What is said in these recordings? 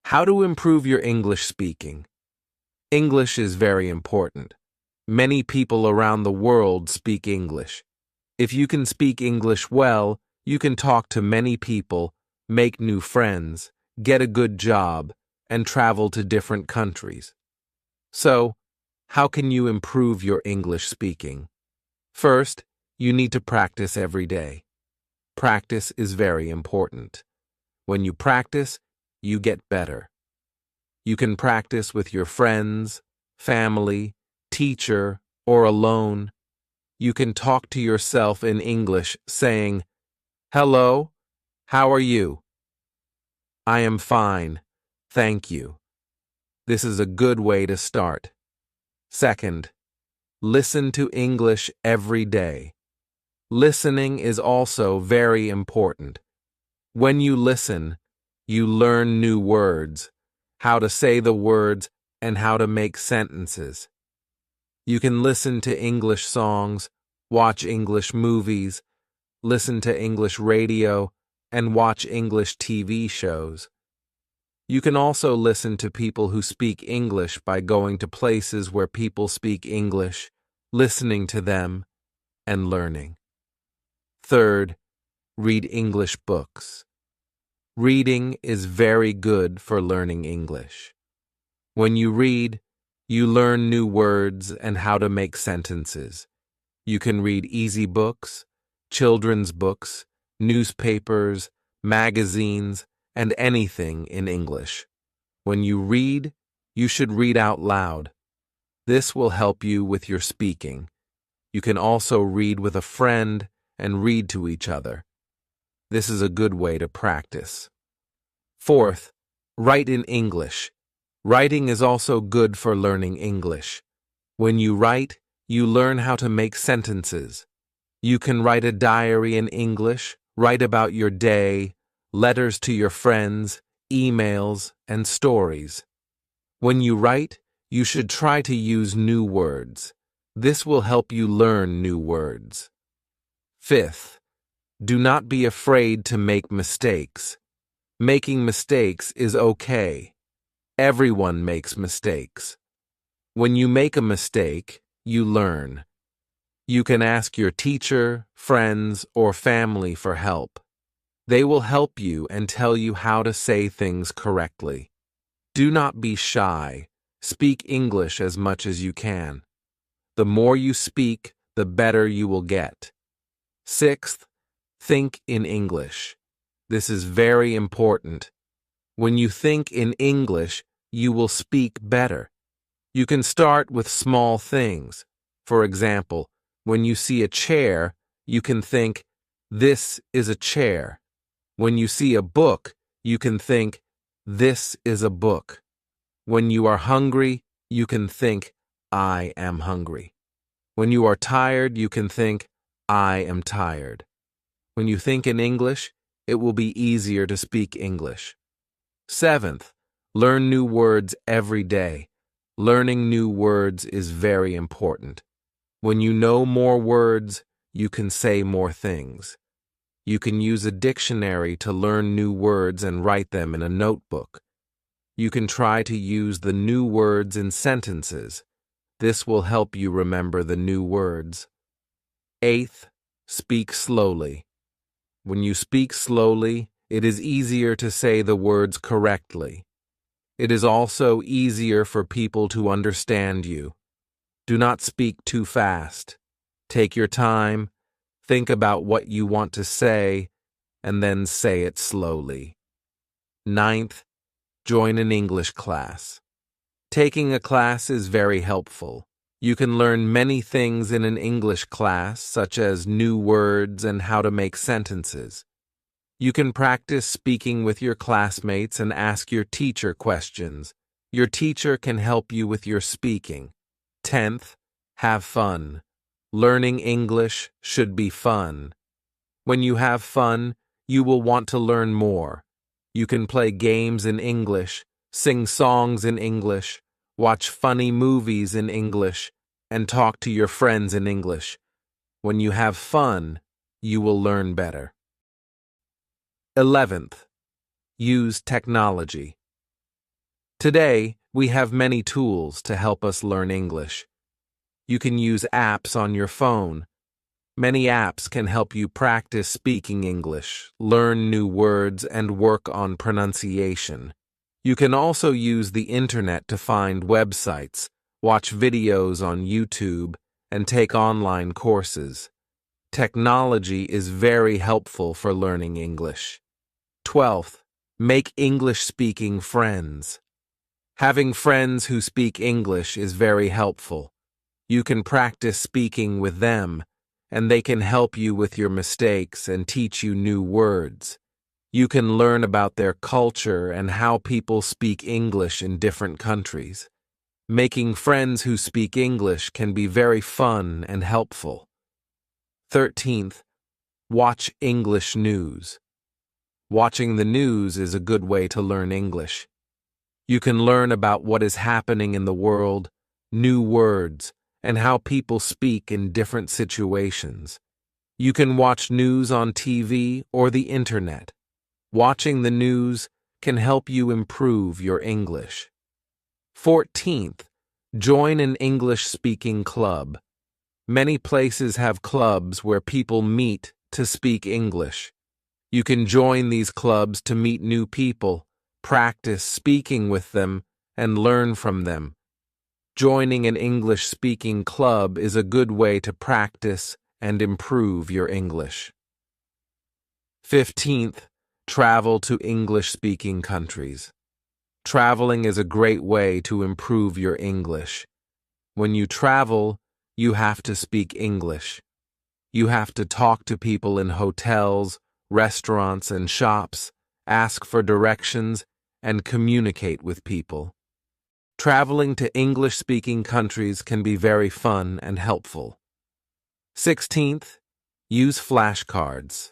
How to improve your English speaking. English is very important. Many people around the world speak English. If you can speak English well, you can talk to many people, make new friends, get a good job, and travel to different countries. So, how can you improve your English speaking? First, you need to practice every day. Practice is very important. When you practice, you get better. You can practice with your friends, family, teacher, or alone. You can talk to yourself in English saying, "Hello, how are you?" "I am fine, thank you." This is a good way to start. Second, listen to English every day. Listening is also very important. When you listen, you learn new words, how to say the words, and how to make sentences. You can listen to English songs, watch English movies, listen to English radio, and watch English TV shows. You can also listen to people who speak English by going to places where people speak English, listening to them, and learning. Third, read English books. Reading is very good for learning English. When you read, you learn new words and how to make sentences. You can read easy books, children's books, newspapers, magazines, and anything in English. When you read, you should read out loud. This will help you with your speaking. You can also read with a friend and read to each other. This is a good way to practice. Fourth, write in English. Writing is also good for learning English. When you write, you learn how to make sentences. You can write a diary in English, write about your day, letters to your friends, emails, and stories. When you write, you should try to use new words. This will help you learn new words. Fifth, do not be afraid to make mistakes. Making mistakes is okay. Everyone makes mistakes. When you make a mistake, you learn. You can ask your teacher, friends, or family for help. They will help you and tell you how to say things correctly. Do not be shy. Speak English as much as you can. The more you speak, the better you will get. Sixth, think in English. This is very important. When you think in English, you will speak better. You can start with small things. For example, when you see a chair, you can think, "This is a chair." When you see a book, you can think, "This is a book." When you are hungry, you can think, "I am hungry." When you are tired, you can think, "I am tired." When you think in English, it will be easier to speak English. Seventh, learn new words every day. Learning new words is very important. When you know more words, you can say more things. You can use a dictionary to learn new words and write them in a notebook. You can try to use the new words in sentences. This will help you remember the new words. Eighth, speak slowly. When you speak slowly, it is easier to say the words correctly. It is also easier for people to understand you. Do not speak too fast. Take your time, think about what you want to say, and then say it slowly. Ninth, join an English class. Taking a class is very helpful. You can learn many things in an English class, such as new words and how to make sentences. You can practice speaking with your classmates and ask your teacher questions. Your teacher can help you with your speaking. 10th, have fun. Learning English should be fun. When you have fun, you will want to learn more. You can play games in English, sing songs in English, watch funny movies in English, and talk to your friends in English. When you have fun, you will learn better. 11th, use technology. Today, we have many tools to help us learn English. You can use apps on your phone. Many apps can help you practice speaking English, learn new words, and work on pronunciation. You can also use the internet to find websites, watch videos on YouTube, and take online courses. Technology is very helpful for learning English. 12th, make English-speaking friends. Having friends who speak English is very helpful. You can practice speaking with them, and they can help you with your mistakes and teach you new words. You can learn about their culture and how people speak English in different countries. Making friends who speak English can be very fun and helpful. 13th, watch English news. Watching the news is a good way to learn English. You can learn about what is happening in the world, new words, and how people speak in different situations. You can watch news on TV or the internet. Watching the news can help you improve your English. 14th, join an English-speaking club. Many places have clubs where people meet to speak English. You can join these clubs to meet new people, practice speaking with them, and learn from them. Joining an English-speaking club is a good way to practice and improve your English. 15th, travel to English-speaking countries. Traveling is a great way to improve your English. When you travel, you have to speak English. You have to talk to people in hotels, restaurants, and shops, ask for directions, and communicate with people. Traveling to English-speaking countries can be very fun and helpful. 16th, use flashcards.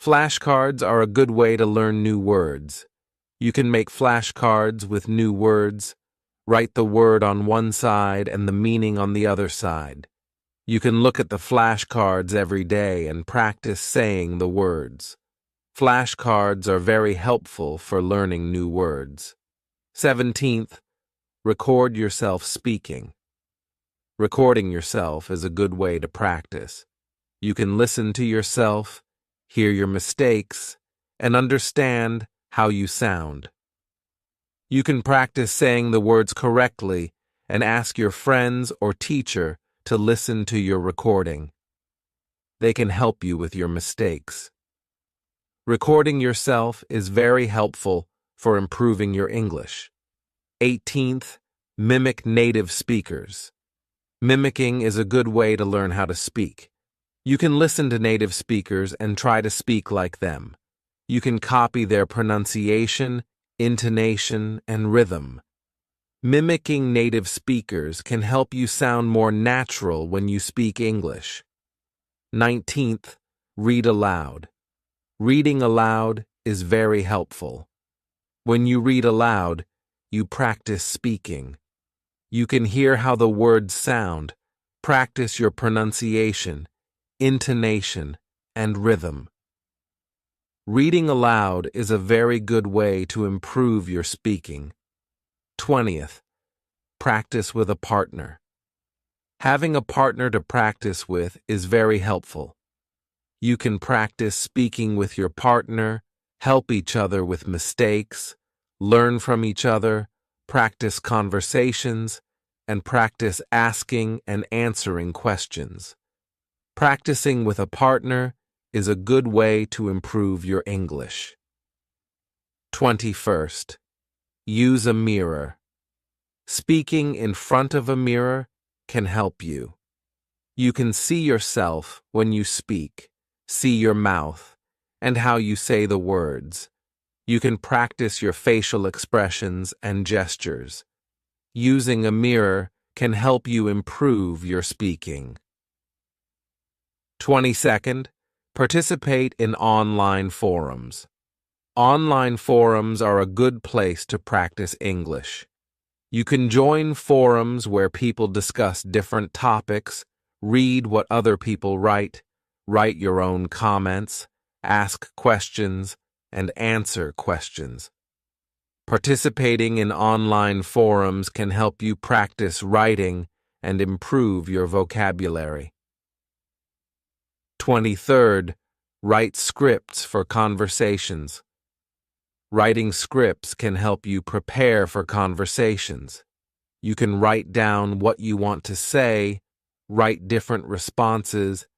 Flashcards are a good way to learn new words. You can make flashcards with new words, write the word on one side and the meaning on the other side. You can look at the flashcards every day and practice saying the words. Flashcards are very helpful for learning new words. 17th, record yourself speaking. Recording yourself is a good way to practice. You can listen to yourself, hear your mistakes, and understand how you sound. You can practice saying the words correctly and ask your friends or teacher to listen to your recording. They can help you with your mistakes. Recording yourself is very helpful for improving your English. 18th, mimic native speakers. Mimicking is a good way to learn how to speak. You can listen to native speakers and try to speak like them. You can copy their pronunciation, intonation, and rhythm. Mimicking native speakers can help you sound more natural when you speak English. 19th, read aloud. Reading aloud is very helpful. When you read aloud, you practice speaking. You can hear how the words sound, practice your pronunciation, intonation, and rhythm. Reading aloud is a very good way to improve your speaking. 20th, practice with a partner. Having a partner to practice with is very helpful. You can practice speaking with your partner, help each other with mistakes, learn from each other, practice conversations, and practice asking and answering questions. Practicing with a partner is a good way to improve your English. 21st, use a mirror. Speaking in front of a mirror can help you. You can see yourself when you speak, see your mouth, and how you say the words. You can practice your facial expressions and gestures. Using a mirror can help you improve your speaking. 22nd, participate in online forums. Online forums are a good place to practice English. You can join forums where people discuss different topics, read what other people write your own comments, ask questions, and answer questions. Participating in online forums can help you practice writing and improve your vocabulary. 23rd, write scripts for conversations. Writing scripts can help you prepare for conversations. You can write down what you want to say, write different responses,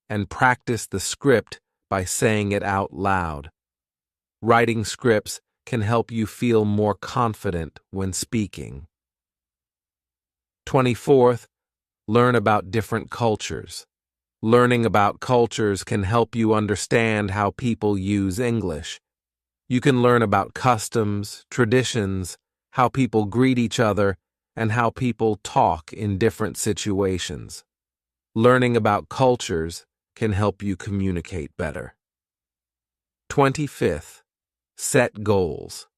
and practice the script by saying it out loud. Writing scripts can help you feel more confident when speaking. 24th, learn about different cultures. Learning about cultures can help you understand how people use English. You can learn about customs, traditions, how people greet each other, and how people talk in different situations. Learning about cultures can help you communicate better. 25th, set goals.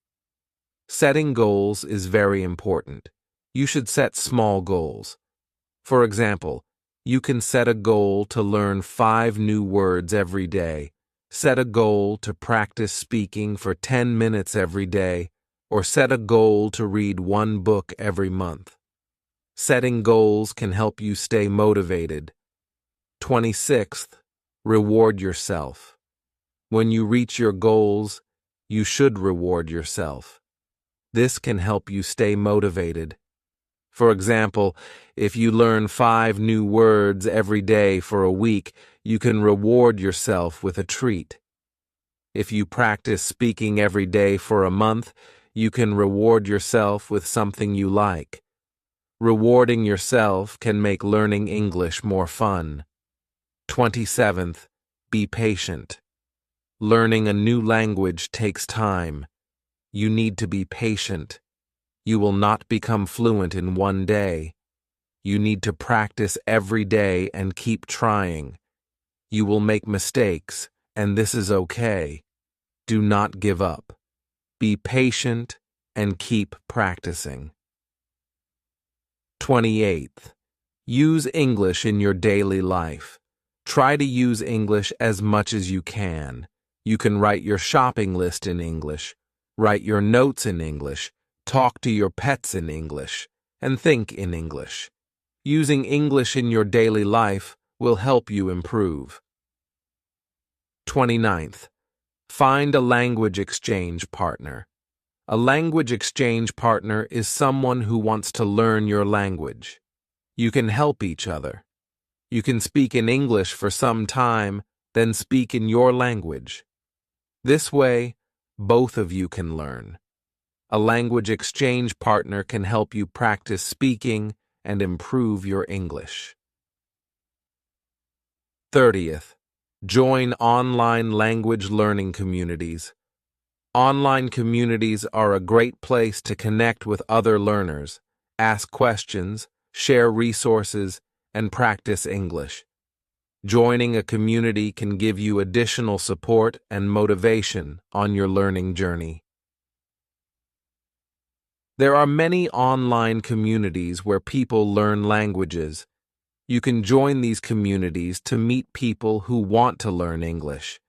Setting goals is very important. You should set small goals. For example, you can set a goal to learn 5 new words every day, set a goal to practice speaking for 10 minutes every day, or set a goal to read 1 book every month. Setting goals can help you stay motivated. 26th, reward yourself. When you reach your goals, you should reward yourself. This can help you stay motivated. For example, if you learn 5 new words every day for a week, you can reward yourself with a treat. If you practice speaking every day for a month, you can reward yourself with something you like. Rewarding yourself can make learning English more fun. 27th, be patient. Learning a new language takes time. You need to be patient. You will not become fluent in one day. You need to practice every day and keep trying. You will make mistakes, and this is okay. Do not give up. Be patient and keep practicing. 28th, use English in your daily life. Try to use English as much as you can. You can write your shopping list in English, write your notes in English, talk to your pets in English, and think in English. Using English in your daily life will help you improve. 29th, find a language exchange partner. A language exchange partner is someone who wants to learn your language. You can help each other. You can speak in English for some time, then speak in your language. This way, both of you can learn. A language exchange partner can help you practice speaking and improve your English. 30th, join online language learning communities. Online communities are a great place to connect with other learners, ask questions, share resources, and practice English. Joining a community can give you additional support and motivation on your learning journey. There are many online communities where people learn languages. You can join these communities to meet people who want to learn English.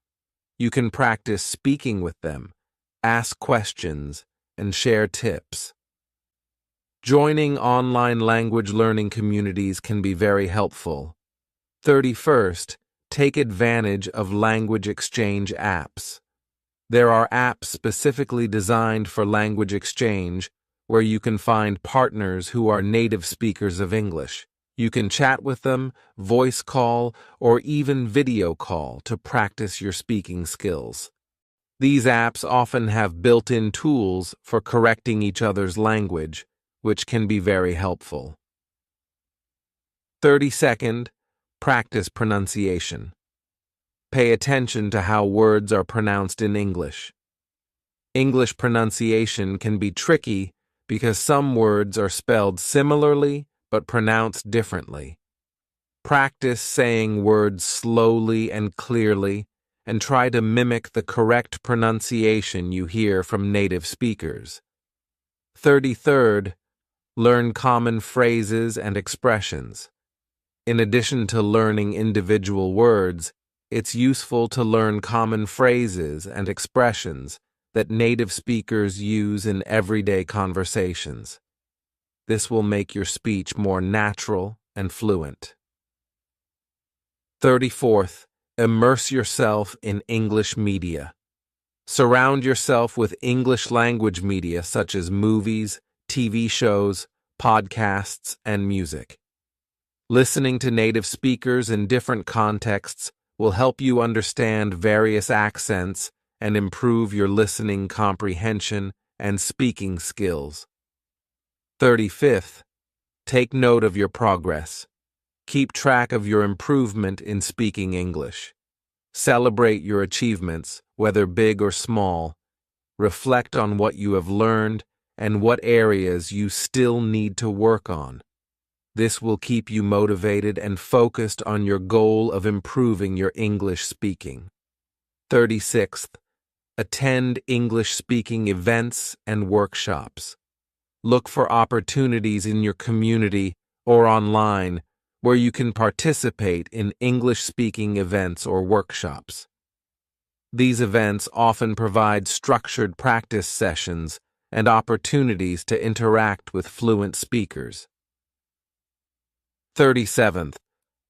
You can practice speaking with them, ask questions, and share tips. Joining online language learning communities can be very helpful. 31st, take advantage of language exchange apps. There are apps specifically designed for language exchange where you can find partners who are native speakers of English. You can chat with them, voice call, or even video call to practice your speaking skills. These apps often have built-in tools for correcting each other's language, which can be very helpful. 32nd, practice pronunciation. Pay attention to how words are pronounced in English. English pronunciation can be tricky because some words are spelled similarly but pronounced differently. Practice saying words slowly and clearly and try to mimic the correct pronunciation you hear from native speakers. 33rd, learn common phrases and expressions. In addition to learning individual words, it's useful to learn common phrases and expressions that native speakers use in everyday conversations. This will make your speech more natural and fluent. 34th, immerse yourself in English media. Surround yourself with English language media such as movies, TV shows, podcasts, and music. Listening to native speakers in different contexts will help you understand various accents and improve your listening comprehension and speaking skills. 35th, take note of your progress. Keep track of your improvement in speaking English. Celebrate your achievements, whether big or small. Reflect on what you have learned and what areas you still need to work on. This will keep you motivated and focused on your goal of improving your English speaking. 36th, attend English speaking events and workshops. Look for opportunities in your community or online where you can participate in English-speaking events or workshops. These events often provide structured practice sessions and opportunities to interact with fluent speakers. 37th,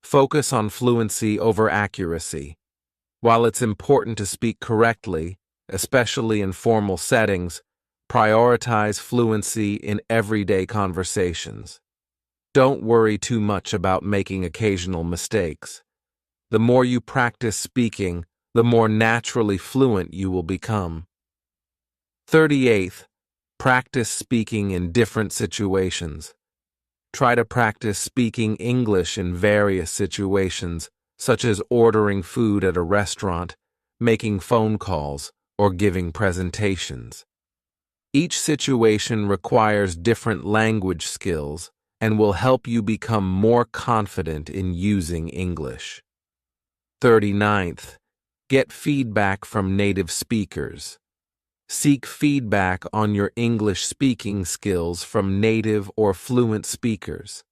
focus on fluency over accuracy. While it's important to speak correctly, especially in formal settings, prioritize fluency in everyday conversations. Don't worry too much about making occasional mistakes. The more you practice speaking, the more naturally fluent you will become. 38th, practice speaking in different situations. Try to practice speaking English in various situations, such as ordering food at a restaurant, making phone calls, or giving presentations. Each situation requires different language skills and will help you become more confident in using English. 39th, get feedback from native speakers. Seek feedback on your English speaking skills from native or fluent speakers.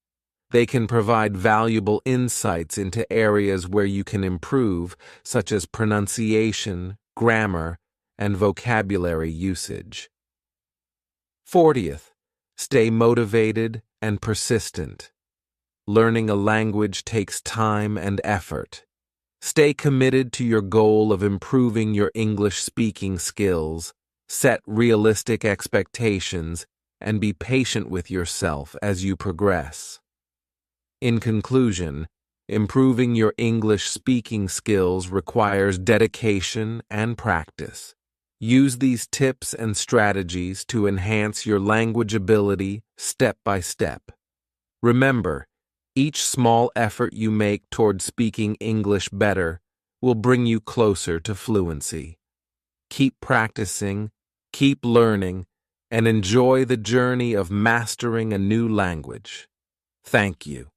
They can provide valuable insights into areas where you can improve, such as pronunciation, grammar, and vocabulary usage. 40th, stay motivated and persistent. Learning a language takes time and effort. Stay committed to your goal of improving your English speaking skills, set realistic expectations, and be patient with yourself as you progress. In conclusion, improving your English speaking skills requires dedication and practice. Use these tips and strategies to enhance your language ability step by step. Remember, each small effort you make toward speaking English better will bring you closer to fluency. Keep practicing, keep learning, and enjoy the journey of mastering a new language. Thank you.